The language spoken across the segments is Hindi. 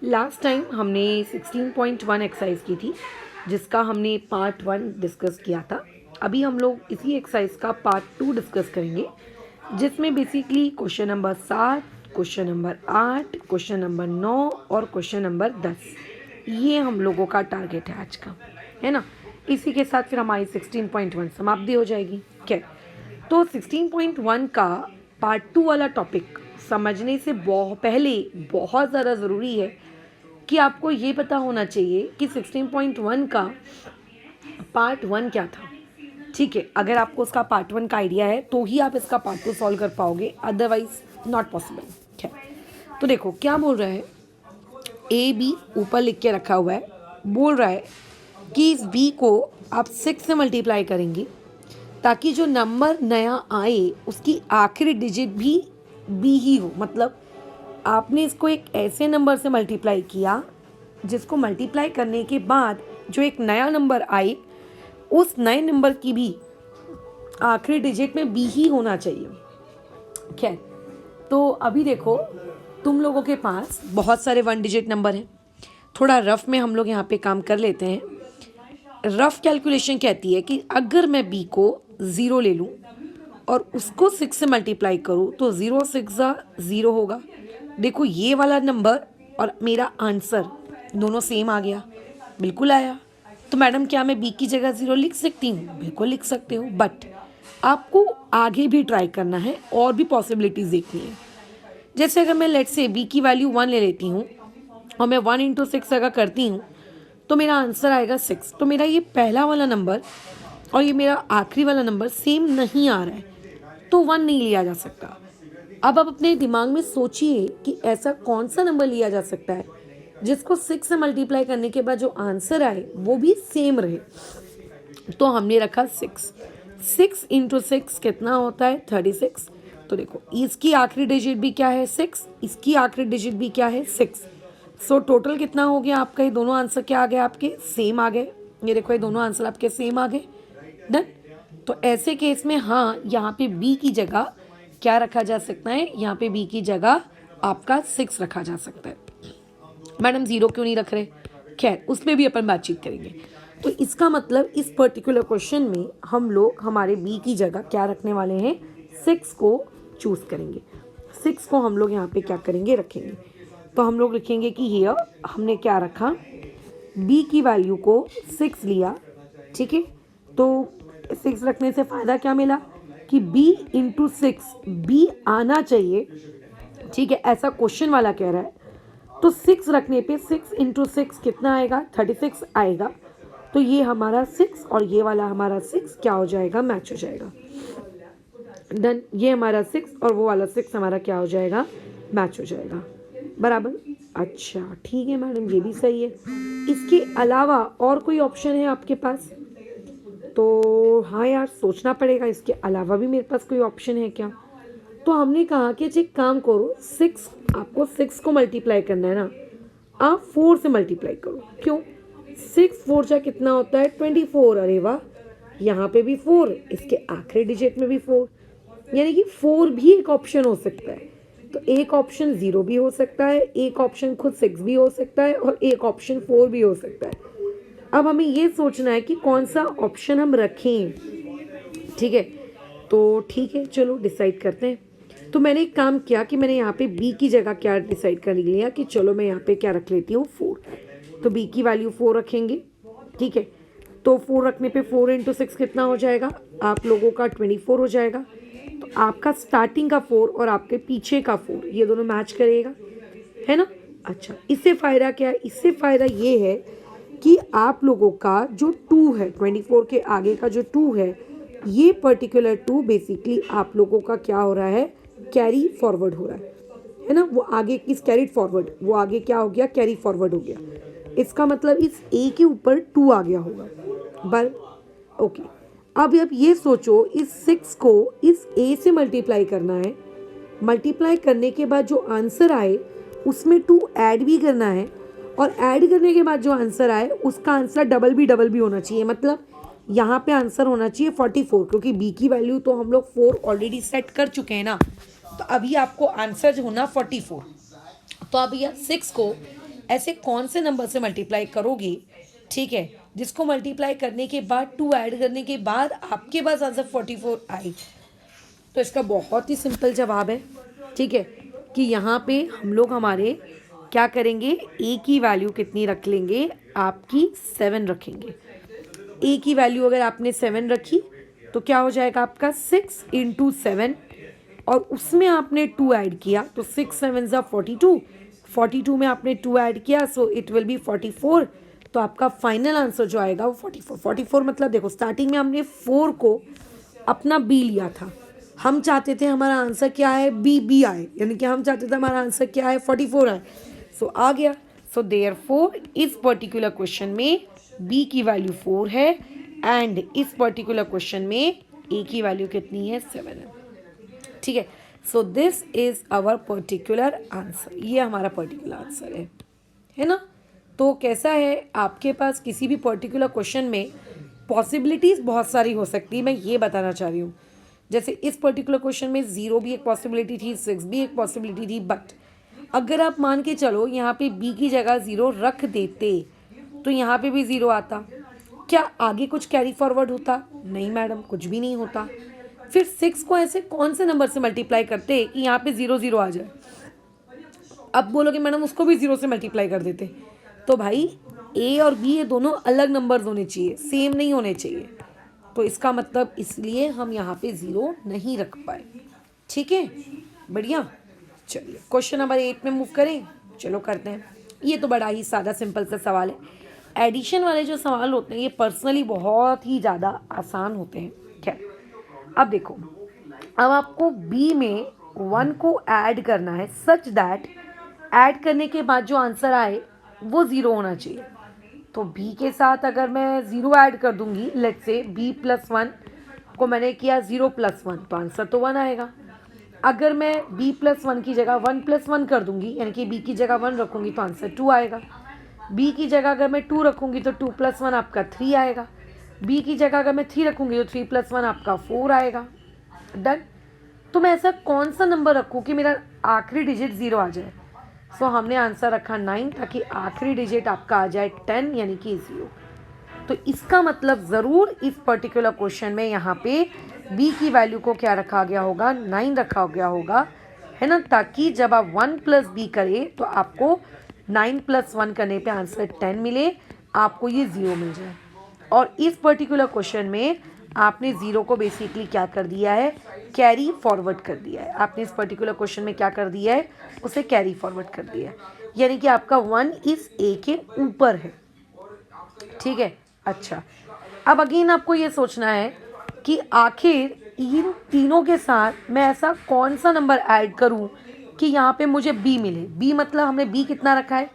लास्ट टाइम हमने 16.1 एक्सरसाइज की थी जिसका हमने पार्ट 1 डिस्कस किया था। अभी हम लोग इसी एक्सरसाइज का पार्ट 2 डिस्कस करेंगे जिसमें basically question number 7, question number 8, question number 9 और क्वेश्चन नंबर 10 ये हम लोगों का टारगेट है आज का, है ना। इसी के साथ फिर हमारी 16.1 समाप्ति हो जाएगी। क्या तो 16.1 का पार्ट 2 वाला टॉपिक समझने से पहले बहुत ज़्यादा ज़रूरी है कि आपको ये पता होना चाहिए कि 16.1 का पार्ट 1 क्या था। ठीक है, अगर आपको उसका पार्ट 1 का आइडिया है तो ही आप इसका पार्ट 2 सॉल्व कर पाओगे, अदरवाइज नॉट पॉसिबल। ठीक है, तो देखो क्या बोल रहा है। ए बी ऊपर लिख के रखा हुआ है, बोल रहा है कि इस बी को आप 6 से मल्टीप्लाई करेंगे ताकि जो नंबर नया आए उसकी आखिरी डिजिट भी बी ही हो। मतलब आपने इसको एक ऐसे नंबर से मल्टीप्लाई किया जिसको मल्टीप्लाई करने के बाद जो एक नया नंबर आए उस नए नंबर की भी आखिरी डिजिट में बी ही होना चाहिए। खैर, तो अभी देखो तुम लोगों के पास बहुत सारे 1 डिजिट नंबर हैं। थोड़ा रफ में हम लोग यहाँ पे काम कर लेते हैं। रफ कैलकुलेशन कहती है कि अगर मैं बी को 0 ले लूँ और उसको 6 से मल्टीप्लाई करूँ तो 0 6 0 होगा। देखो ये वाला नंबर और मेरा आंसर दोनों सेम आ गया, बिल्कुल आया। तो मैडम क्या मैं बी की जगह 0 लिख सकती हूँ? बिल्कुल लिख सकते हो, बट आपको आगे भी ट्राई करना है और भी पॉसिबिलिटीज़ देखनी है। जैसे अगर मैं लेट्स से बी की वैल्यू 1 ले लेती हूँ और मैं 1 × 6 अगर करती हूँ तो मेरा आंसर आएगा 6। तो मेरा ये पहला वाला नंबर और ये मेरा आखिरी वाला नंबर सेम नहीं आ रहा है, तो 1 नहीं लिया जा सकता। अब आप अपने दिमाग में सोचिए कि ऐसा कौन सा नंबर लिया जा सकता है जिसको 6 से मल्टीप्लाई करने के बाद जो आंसर आए वो भी सेम रहे। तो हमने रखा 6 × 6 कितना होता है? 36। तो देखो इसकी आखिरी डिजिट भी क्या है? 6। इसकी आखिरी डिजिट भी क्या है? 6। सो टोटल कितना हो गया आपका? ये दोनों आंसर क्या आ गए आपके? सेम आ गए। ये देखो ये दोनों आंसर आपके सेम आ गए। डन। तो ऐसे केस में हाँ, यहाँ पे बी की जगह क्या रखा जा सकता है? यहाँ पे बी की जगह आपका 6 रखा जा सकता है। मैडम 0 क्यों नहीं रख रहे? खैर उस पर भी अपन बातचीत करेंगे। तो इसका मतलब इस पर्टिकुलर क्वेश्चन में हम लोग हमारे बी की जगह क्या रखने वाले हैं? 6 को चूज़ करेंगे। 6 को हम लोग यहाँ पे क्या करेंगे? रखेंगे। तो हम लोग लिखेंगे कि हियर हमने क्या रखा? बी की वैल्यू को 6 लिया। ठीक है, तो 6 रखने से फ़ायदा क्या मिला कि b × 6 b आना चाहिए। ठीक है, ऐसा क्वेश्चन वाला कह रहा है। तो 6 रखने पे 6 × 6 कितना आएगा? 36 आएगा। तो ये हमारा 6 और ये वाला हमारा 6 क्या हो जाएगा? मैच हो जाएगा। डन। ये हमारा 6 और वो वाला 6 हमारा क्या हो जाएगा? मैच हो जाएगा। बराबर। अच्छा ठीक है मैडम, ये भी सही है। इसके अलावा और कोई ऑप्शन है आपके पास? तो हाँ यार, सोचना पड़ेगा इसके अलावा भी मेरे पास कोई ऑप्शन है क्या। तो हमने कहा कि एक काम करो, 6 आपको 6 को मल्टीप्लाई करना है ना, आप 4 से मल्टीप्लाई करो। क्यों? 6 4 जा कितना होता है? 24। अरे वाह, यहाँ पे भी 4, इसके आखिरी डिजिट में भी 4, यानी कि 4 भी एक ऑप्शन हो सकता है। तो एक ऑप्शन 0 भी हो सकता है, एक ऑप्शन खुद 6 भी हो सकता है और एक ऑप्शन 4 भी हो सकता है। अब हमें ये सोचना है कि कौन सा ऑप्शन हम रखें। ठीक है, तो ठीक है चलो डिसाइड करते हैं। तो मैंने एक काम किया कि मैंने यहाँ पे b की जगह क्या डिसाइड कर लिया कि चलो मैं यहाँ पे क्या रख लेती हूँ? 4। तो b की वैल्यू 4 रखेंगे। ठीक है, तो 4 रखने पे 4 × 6 कितना हो जाएगा? आप लोगों का 24 हो जाएगा। तो आपका स्टार्टिंग का 4 और आपके पीछे का 4 ये दोनों मैच करेगा, है ना। अच्छा, इससे फ़ायदा क्या है? इससे फ़ायदा ये है कि आप लोगों का जो 2 है, 24 के आगे का जो 2 है, ये पर्टिकुलर 2 बेसिकली आप लोगों का क्या हो रहा है? कैरी फॉरवर्ड हो रहा है ना। वो आगे किस कैरीड फॉरवर्ड, वो आगे क्या हो गया? कैरी फॉरवर्ड हो गया। इसका मतलब इस ए के ऊपर 2 आ गया होगा। बल ओके, अब ये सोचो, इस 6 को इस ए से मल्टीप्लाई करना है। मल्टीप्लाई करने के बाद जो आंसर आए उसमें 2 ऐड भी करना है और ऐड करने के बाद जो आंसर आए उसका आंसर डबल भी होना चाहिए। मतलब यहाँ पे आंसर होना चाहिए 44, क्योंकि बी की वैल्यू तो हम लोग 4 ऑलरेडी सेट कर चुके हैं ना। तो अभी आपको आंसर होना 44। तो अब यह 6 को ऐसे कौन से नंबर से मल्टीप्लाई करोगे, ठीक है, जिसको मल्टीप्लाई करने के बाद 2 ऐड करने के बाद आपके पास आंसर 44 आए। तो इसका बहुत ही सिंपल जवाब है, ठीक है, कि यहाँ पे हम लोग हमारे क्या करेंगे, ए की वैल्यू कितनी रख लेंगे, आपकी 7 रखेंगे। ए की वैल्यू अगर आपने 7 रखी तो क्या हो जाएगा आपका 6 × 7, और उसमें आपने 2 ऐड किया तो 6 7 ज़ा 42, 42 में आपने 2 ऐड किया सो इट विल बी 44। तो आपका फाइनल आंसर जो आएगा वो 44। 44 मतलब देखो स्टार्टिंग में हमने 4 को अपना बी लिया था, हम चाहते थे हमारा आंसर क्या है, बी आए, यानी कि हम चाहते थे हमारा आंसर क्या है, 44 आए। सो आ गया। सो देयरफॉर इस पर्टिकुलर क्वेश्चन में बी की वैल्यू 4 है एंड इस पर्टिकुलर क्वेश्चन में ए की वैल्यू कितनी है, 7 है, ठीक है। So this is our particular answer, ये हमारा पर्टिकुलर आंसर है ना। तो कैसा है, आपके पास किसी भी पर्टिकुलर क्वेश्चन में पॉसिबिलिटीज़ बहुत सारी हो सकती है, मैं ये बताना चाह रही हूँ। जैसे इस पर्टिकुलर क्वेश्चन में 0 भी एक पॉसिबिलिटी थी, 6 भी एक पॉसिबिलिटी थी, बट अगर आप मान के चलो यहाँ पे बी की जगह 0 रख देते तो यहाँ पे भी 0 आता, क्या आगे कुछ कैरी फॉरवर्ड होता? नहीं मैडम, कुछ भी नहीं होता। फिर 6 को ऐसे कौन से नंबर से मल्टीप्लाई करते कि यहाँ पे 0 0 आ जाए? अब बोलोगे मैडम उसको भी 0 से मल्टीप्लाई कर देते, तो भाई ए और बी ये दोनों अलग नंबर्स होने चाहिए, सेम नहीं होने चाहिए। तो इसका मतलब इसलिए हम यहाँ पे 0 नहीं रख पाए, ठीक है, बढ़िया। चलिए क्वेश्चन नंबर 8 में मूव करें, चलो करते हैं। ये तो बड़ा ही सादा सिंपल सा सवाल है। एडिशन वाले जो सवाल होते हैं ये पर्सनली बहुत ही ज़्यादा आसान होते हैं। खैर अब देखो, अब आपको बी में 1 को ऐड करना है सच दैट ऐड करने के बाद जो आंसर आए वो 0 होना चाहिए। तो b के साथ अगर मैं 0 ऐड कर दूंगी, लेट्स से b + 1 को मैंने किया 0 + 1, तो आंसर तो 1 आएगा। अगर मैं b + 1 की जगह 1 + 1 कर दूंगी, यानी कि b की जगह 1 रखूंगी तो आंसर 2 आएगा। b की जगह अगर मैं 2 रखूंगी तो 2 + 1 आपका 3 आएगा। b की जगह अगर मैं 3 रखूंगी तो 3 + 1 आपका 4 आएगा। डन। तो मैं ऐसा कौन सा नंबर रखूँ कि मेरा आखिरी डिजिट 0 आ जाए? सो हमने आंसर रखा 9 ताकि आखिरी डिजिट आपका आ जाए 10 यानी कि 0। तो इसका मतलब ज़रूर इस पर्टिकुलर क्वेश्चन में यहाँ पे b की वैल्यू को क्या रखा गया होगा, 9 रखा गया होगा, है ना, ताकि जब आप 1 + b करें तो आपको 9 + 1 करने पे आंसर 10 मिले, आपको ये 0 मिल जाए। और इस पर्टिकुलर क्वेश्चन में आपने 0 को बेसिकली क्या कर दिया है, कैरी फॉरवर्ड कर दिया है। आपने इस पर्टिकुलर क्वेश्चन में क्या कर दिया है, उसे कैरी फॉरवर्ड कर दिया है, यानी कि आपका 1 इस a के ऊपर है, ठीक है। अच्छा, अब अगेन आपको ये सोचना है कि आखिर इन तीनों के साथ मैं ऐसा कौन सा नंबर ऐड करूं कि यहाँ पे मुझे b मिले। b मतलब हमने b कितना रखा है,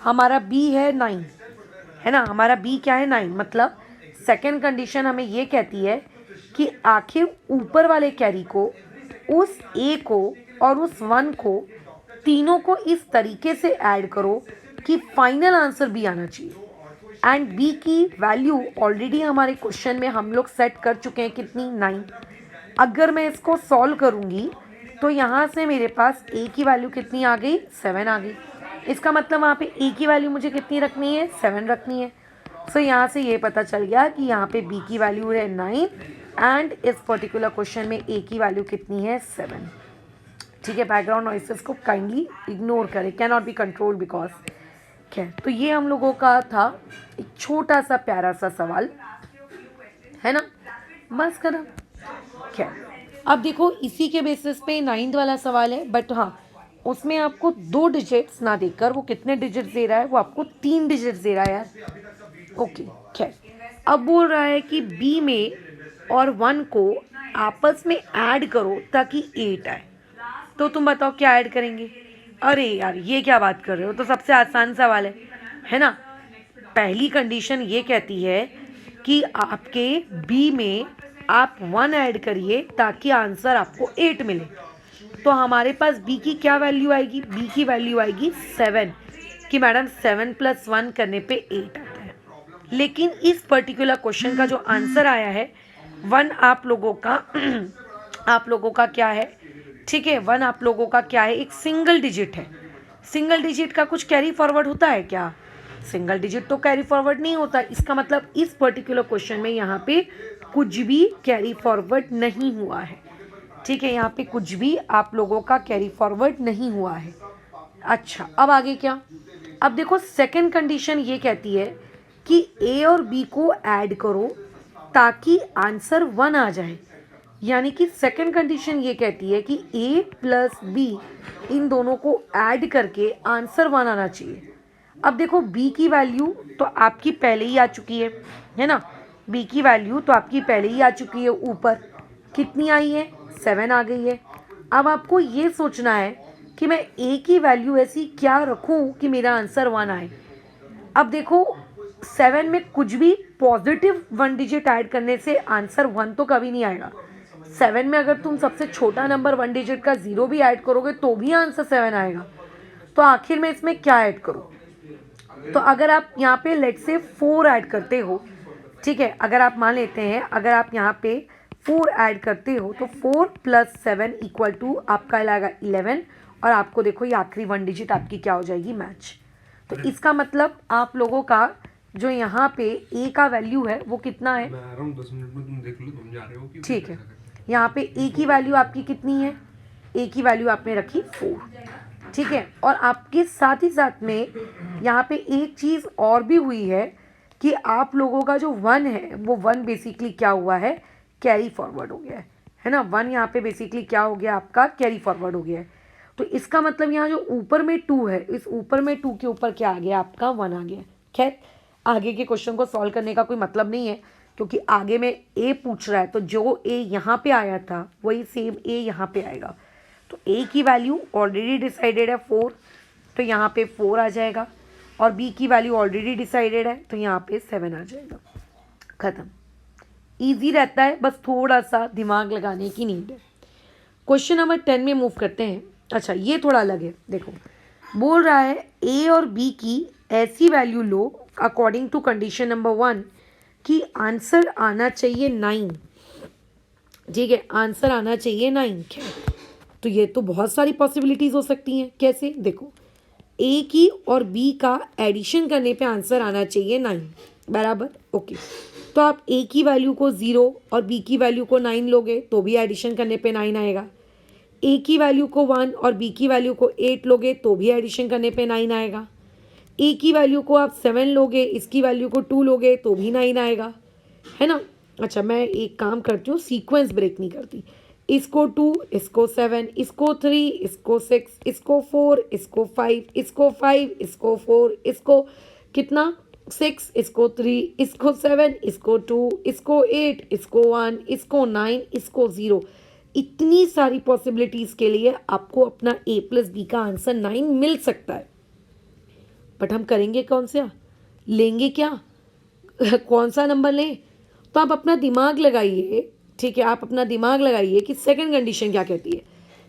हमारा b है 9, है ना, हमारा b क्या है 9। मतलब सेकेंड कंडीशन हमें ये कहती है कि आखिर ऊपर वाले कैरी को, उस a को और उस 1 को, तीनों को इस तरीके से ऐड करो कि फाइनल आंसर b आना चाहिए। एंड b की वैल्यू ऑलरेडी हमारे क्वेश्चन में हम लोग सेट कर चुके हैं, कितनी, 9। अगर मैं इसको सॉल्व करूँगी तो यहाँ से मेरे पास a की वैल्यू कितनी आ गई, 7 आ गई। इसका मतलब वहाँ पे a की वैल्यू मुझे कितनी रखनी है, 7 रखनी है। सो यहाँ से ये पता चल गया कि यहाँ पे b की वैल्यू है 9 एंड इस पर्टिकुलर क्वेश्चन में a की वैल्यू कितनी है, 7, ठीक है। बैकग्राउंड नॉइसेस को काइंडली इग्नोर करें, can not be control because. खैर, तो ये हम लोगों का था एक छोटा सा प्यारा सा सवाल, है ना, बस करा। खैर अब देखो इसी के बेसिस पे 9th वाला सवाल है, बट हाँ उसमें आपको 2 डिजिट्स ना देकर वो कितने डिजिट्स दे रहा है, वो आपको 3 डिजिट्स दे रहा है यार। ओके, खैर अब बोल रहा है कि b में और 1 को आपस में ऐड करो ताकि 8 आए। तो तुम बताओ क्या ऐड करेंगे? अरे यार ये क्या बात कर रहे हो, तो सबसे आसान सवाल है ना। पहली कंडीशन ये कहती है कि आपके b में आप 1 ऐड करिए ताकि आंसर आपको 8 मिले। तो हमारे पास b की क्या वैल्यू आएगी, b की वैल्यू आएगी 7, कि मैडम 7 + 1 करने पे 8 आता है। लेकिन इस पर्टिकुलर क्वेश्चन का जो आंसर आया है 1 आप लोगों का क्या है, ठीक है, 1 आप लोगों का क्या है, एक सिंगल डिजिट है। सिंगल डिजिट का कुछ कैरी फॉरवर्ड होता है क्या? सिंगल डिजिट तो कैरी फॉरवर्ड नहीं होता। इसका मतलब इस पर्टिकुलर क्वेश्चन में यहाँ पे कुछ भी कैरी फॉरवर्ड नहीं हुआ है। ठीक है, यहाँ पे कुछ भी आप लोगों का कैरी फॉरवर्ड नहीं हुआ है। अच्छा, अब आगे क्या? अब देखो सेकंड कंडीशन ये कहती है कि ए और बी को ऐड करो ताकि आंसर 1 आ जाए। यानी कि सेकंड कंडीशन ये कहती है कि ए प्लस बी इन दोनों को ऐड करके आंसर 1 आना चाहिए। अब देखो बी की वैल्यू तो आपकी पहले ही आ चुकी है ना? बी की वैल्यू तो आपकी पहले ही आ चुकी है। ऊपर कितनी आई है? 7 आ गई है। अब आपको ये सोचना है कि मैं ए की वैल्यू ऐसी क्या रखूं कि मेरा आंसर 1 आए। अब देखो 7 में कुछ भी पॉजिटिव 1 डिजिट ऐड करने से आंसर 1 तो कभी नहीं आएगा। 7 में अगर तुम सबसे छोटा नंबर 1 डिजिट का 0 भी ऐड करोगे तो भी आंसर 7 आएगा। तो आखिर में इसमें क्या ऐड करूं? तो अगर आप यहाँ पे लेट से 4 ऐड करते हो, ठीक है, अगर आप मान लेते हैं अगर आप यहाँ पे 4 ऐड करते हो तो 4 + 7 = आपका आएगा 11। और आपको देखो ये आखिरी 1 डिजिट आपकी क्या हो जाएगी? मैच। तो इसका मतलब आप लोगों का जो यहाँ पे ए का वैल्यू है वो कितना है? मैं आ रहा हूँ 10 मिनट में, तुम देख लो तुम जा रहे हो कि ठीक है, यहाँ पे ए की वैल्यू आपकी कितनी है? ए की वैल्यू आपने रखी 4। ठीक है, और आपके साथ ही साथ में यहाँ पे एक चीज़ और भी हुई है कि आप लोगों का जो 1 है वो 1 बेसिकली क्या हुआ है? कैरी फॉरवर्ड हो गया है ना? 1 यहाँ पे बेसिकली क्या हो गया? आपका कैरी फॉरवर्ड हो गया है। तो इसका मतलब यहाँ जो ऊपर में 2 है, इस ऊपर में 2 के ऊपर क्या आ गया? आपका 1 आ गया। खैर, आगे के क्वेश्चन को सॉल्व करने का कोई मतलब नहीं है क्योंकि आगे में ए पूछ रहा है, तो जो ए यहाँ पे आया था वही सेम ए यहाँ पे आएगा। तो ए की वैल्यू ऑलरेडी डिसाइडेड है 4, तो यहाँ पे 4 आ जाएगा। और बी की वैल्यू ऑलरेडी डिसाइडेड है तो यहाँ पे 7 आ जाएगा। ख़त्म। ईजी रहता है, बस थोड़ा सा दिमाग लगाने की नीड है। क्वेश्चन नंबर 10 में मूव करते हैं। अच्छा, ये थोड़ा अलग है। देखो, बोल रहा है ए और बी की ऐसी वैल्यू लो अकॉर्डिंग टू कंडीशन नंबर 1 कि आंसर आना चाहिए 9। ठीक है, आंसर आना चाहिए 9। तो ये तो बहुत सारी पॉसिबिलिटीज़ हो सकती हैं। कैसे? देखो, ए की और बी का एडिशन करने पे आंसर आना चाहिए 9, बराबर। ओके, तो आप ए की वैल्यू को 0 और बी की वैल्यू को 9 लोगे तो भी एडिशन करने पे 9 आएगा। ए की वैल्यू को 1 और बी की वैल्यू को 8 लोगे तो भी एडिशन करने पे 9 आएगा। ए की वैल्यू को आप 7 लोगे, इसकी वैल्यू को 2 लोगे तो भी 9 आएगा, है ना? अच्छा, मैं एक काम करती हूँ, सीक्वेंस ब्रेक नहीं करती। इसको 2, इसको 7, इसको 3, इसको 6, इसको 4, इसको 5, इसको 5, इसको 4, इसको कितना 6, इसको 3, इसको 7, इसको 2, इसको 8, इसको 1, इसको 9, इसको 0। इतनी सारी पॉसिबिलिटीज़ के लिए आपको अपना a + b का आंसर 9 मिल सकता है। बट हम करेंगे कौन सा? लेंगे क्या? कौन सा नंबर लें? तो आप अपना दिमाग लगाइए। ठीक है, आप अपना दिमाग लगाइए कि सेकंड कंडीशन क्या कहती है।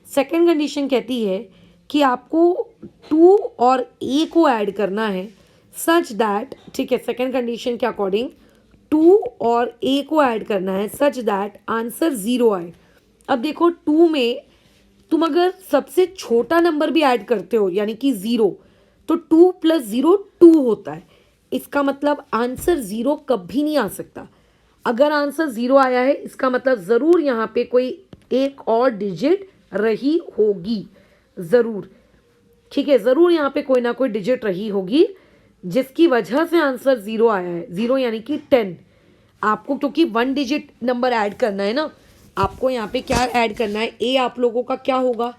सेकंड कंडीशन कहती है कि आपको 2 और a को ऐड करना है सच दैट, ठीक है, सेकंड कंडीशन के अकॉर्डिंग 2 और a को ऐड करना है सच दैट आंसर 0 आए। अब देखो 2 में तुम अगर सबसे छोटा नंबर भी ऐड करते हो यानी कि 0, तो 2 + 0 2 होता है। इसका मतलब आंसर 0 कभी नहीं आ सकता। अगर आंसर 0 आया है इसका मतलब ज़रूर यहाँ पे कोई एक और डिजिट रही होगी, ज़रूर। ठीक है, ज़रूर यहाँ पे कोई ना कोई डिजिट रही होगी जिसकी वजह से आंसर 0 आया है। 0 यानी कि 10। आपको क्योंकि 1 डिजिट नंबर ऐड करना है ना, आपको यहाँ पे क्या ऐड करना है? ए आप लोगों का क्या होगा?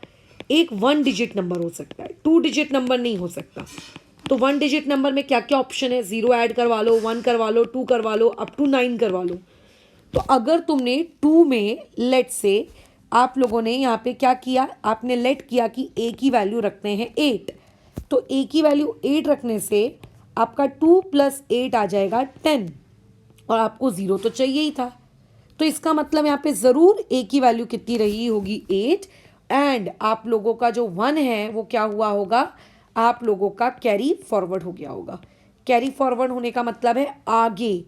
एक 1 डिजिट नंबर हो सकता है, 2 डिजिट नंबर नहीं हो सकता। तो 1 डिजिट नंबर में क्या क्या ऑप्शन है? 0 ऐड करवा लो, 1 करवा लो, 2 करवा लो, अप टू 9 करवा लो। तो अगर तुमने 2 में लेट से आप लोगों ने यहाँ पे क्या किया? आपने लेट किया कि ए की वैल्यू रखते हैं 8, तो ए की वैल्यू 8 रखने से आपका 2 + 8 आ जाएगा 10, और आपको 0 तो चाहिए ही था। तो इसका मतलब यहाँ पे ज़रूर ए की वैल्यू कितनी रही होगी? 8। एंड आप लोगों का जो 1 है वो क्या हुआ होगा? आप लोगों का कैरी फॉरवर्ड हो गया होगा। कैरी फॉरवर्ड होने का मतलब है आगे,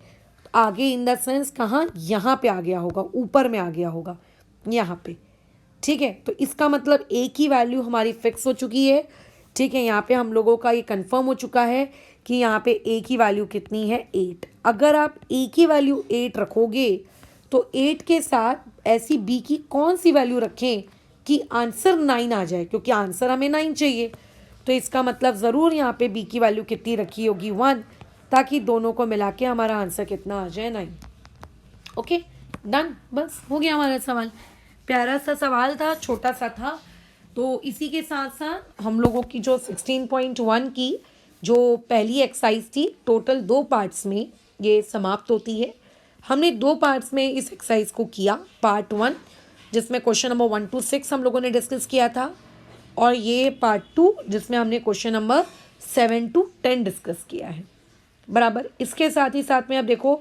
आगे इन द सेंस कहाँ? यहाँ पे आ गया होगा, ऊपर में आ गया होगा, यहाँ पे। ठीक है, तो इसका मतलब ए की वैल्यू हमारी फिक्स हो चुकी है। ठीक है, यहाँ पे हम लोगों का ये कंफर्म हो चुका है कि यहाँ पे ए की वैल्यू कितनी है 8। अगर आप ए की वैल्यू 8 रखोगे तो 8 के साथ ऐसी बी की कौन सी वैल्यू रखें कि आंसर 9 आ जाए, क्योंकि आंसर हमें 9 चाहिए। तो इसका मतलब ज़रूर यहाँ पे बी की वैल्यू कितनी रखी होगी 1, ताकि दोनों को मिला के हमारा आंसर कितना आ जाए 9। ओके डन, बस हो गया हमारा सवाल। प्यारा सा सवाल था, छोटा सा था। तो इसी के साथ साथ हम लोगों की जो 16.1 की जो पहली एक्सरसाइज थी, टोटल 2 पार्ट्स में ये समाप्त होती है। हमने 2 पार्ट्स में इस एक्सरसाइज को किया। पार्ट 1 जिसमें क्वेश्चन नंबर 1 to 6 हम लोगों ने डिस्कस किया था, और ये पार्ट 2 जिसमें हमने क्वेश्चन नंबर 7 to 10 डिस्कस किया है। बराबर, इसके साथ ही साथ में अब देखो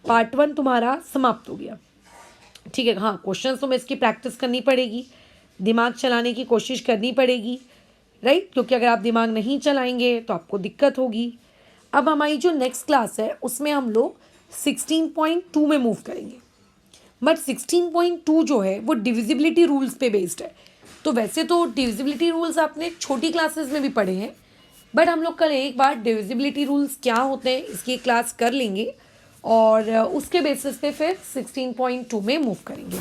पार्ट 1 तुम्हारा समाप्त हो गया। ठीक है, हाँ क्वेश्चंस तुम्हें इसकी प्रैक्टिस करनी पड़ेगी, दिमाग चलाने की कोशिश करनी पड़ेगी, राइट, क्योंकि अगर आप दिमाग नहीं चलाएंगे तो आपको दिक्कत होगी। अब हमारी जो नेक्स्ट क्लास है उसमें हम लोग 16.2 में मूव करेंगे। बट 16.2 जो है वो डिविजिबिलिटी रूल्स पे बेस्ड है। तो वैसे तो डिविजिबिलिटी रूल्स आपने छोटी क्लासेस में भी पढ़े हैं, बट हम लोग कल एक बार डिविजिबिलिटी रूल्स क्या होते हैं इसकी क्लास कर लेंगे और उसके बेसिस पे फिर 16.2 में मूव करेंगे।